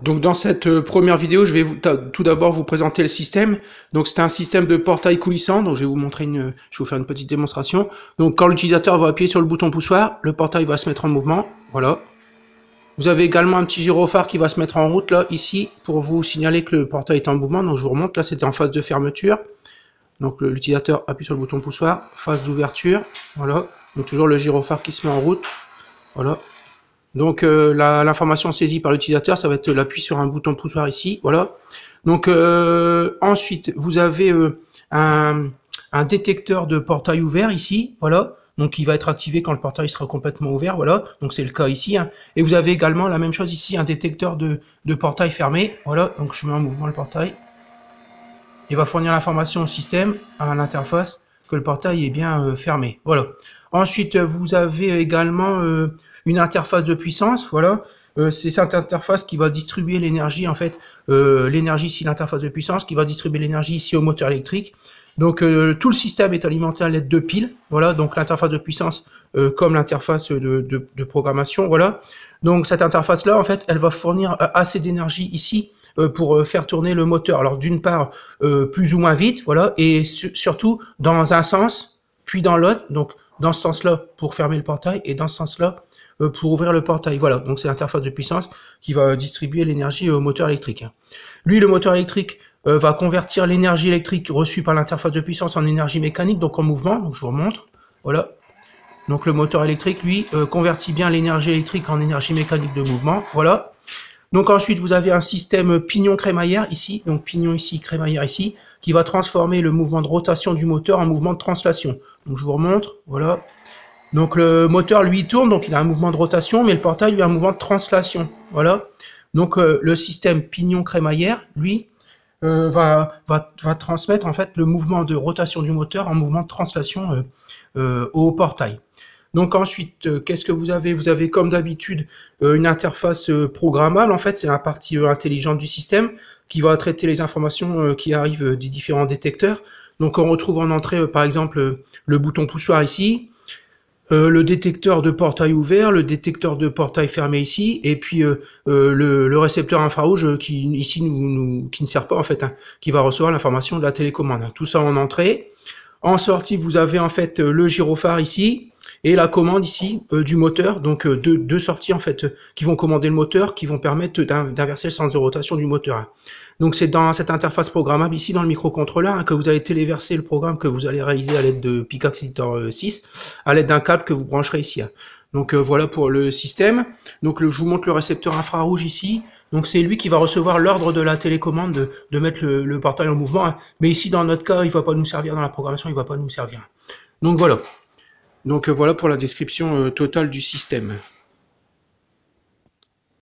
Donc dans cette première vidéo, je vais tout d'abord vous présenter le système. Donc c'est un système de portail coulissant, donc je vais vous montrer je vais vous faire une petite démonstration. Donc quand l'utilisateur va appuyer sur le bouton poussoir, le portail va se mettre en mouvement, voilà. Vous avez également un petit gyrophare qui va se mettre en route là, ici, pour vous signaler que le portail est en mouvement. Donc je vous remonte, là c'était en phase de fermeture. Donc l'utilisateur appuie sur le bouton poussoir, phase d'ouverture, voilà. Donc toujours le gyrophare qui se met en route, voilà. Donc l'information saisie par l'utilisateur, ça va être l'appui sur un bouton poussoir ici, voilà. Donc ensuite, vous avez un détecteur de portail ouvert ici, voilà. Donc il va être activé quand le portail sera complètement ouvert, voilà. Donc c'est le cas ici. Hein. Et vous avez également la même chose ici, un détecteur de portail fermé, voilà. Donc je mets en mouvement le portail. Il va fournir l'information au système, à l'interface, que le portail est bien fermé, voilà. Ensuite, vous avez également une interface de puissance, voilà. C'est cette interface qui va distribuer l'énergie, en fait, l'énergie ici, l'interface de puissance, qui va distribuer l'énergie ici au moteur électrique. Donc tout le système est alimenté à l'aide de piles, voilà, donc l'interface de puissance comme l'interface de programmation, voilà. Donc cette interface-là, en fait, elle va fournir assez d'énergie ici pour faire tourner le moteur. Alors d'une part, plus ou moins vite, voilà, et surtout dans un sens, puis dans l'autre, donc dans ce sens-là pour fermer le portail, et dans ce sens-là pour ouvrir le portail. Voilà, donc c'est l'interface de puissance qui va distribuer l'énergie au moteur électrique. Lui, le moteur électrique va convertir l'énergie électrique reçue par l'interface de puissance en énergie mécanique, donc en mouvement. Donc je vous remontre, voilà. Donc le moteur électrique, lui, convertit bien l'énergie électrique en énergie mécanique de mouvement, voilà. Donc ensuite, vous avez un système pignon-crémaillère ici, donc pignon ici, crémaillère ici, qui va transformer le mouvement de rotation du moteur en mouvement de translation. Donc je vous remontre, voilà. Donc le moteur, lui, tourne, donc il a un mouvement de rotation, mais le portail, lui, a un mouvement de translation, voilà. Donc le système pignon-crémaillère, lui, va transmettre en fait le mouvement de rotation du moteur en mouvement de translation au portail. Donc ensuite, qu'est-ce que vous avez? Vous avez comme d'habitude une interface programmable, en fait, c'est la partie intelligente du système qui va traiter les informations qui arrivent des différents détecteurs. Donc on retrouve en entrée, par exemple, le bouton poussoir ici, le détecteur de portail ouvert, le détecteur de portail fermé ici, et puis le récepteur infrarouge qui ici qui ne sert pas en fait, hein, qui va recevoir l'information de la télécommande. Hein. Tout ça en entrée. En sortie, vous avez en fait le gyrophare ici et la commande ici du moteur, donc deux sorties en fait qui vont commander le moteur, qui vont permettre d'inverser le sens de rotation du moteur. Hein. Donc c'est dans cette interface programmable ici dans le microcontrôleur hein, que vous allez téléverser le programme que vous allez réaliser à l'aide de Picax Editor 6, à l'aide d'un câble que vous brancherez ici. Hein. Donc voilà pour le système. Donc je vous montre le récepteur infrarouge ici. Donc c'est lui qui va recevoir l'ordre de la télécommande de mettre le portail en mouvement. Hein. Mais ici dans notre cas, il ne va pas nous servir dans la programmation, il ne va pas nous servir. Donc voilà. Donc voilà pour la description totale du système.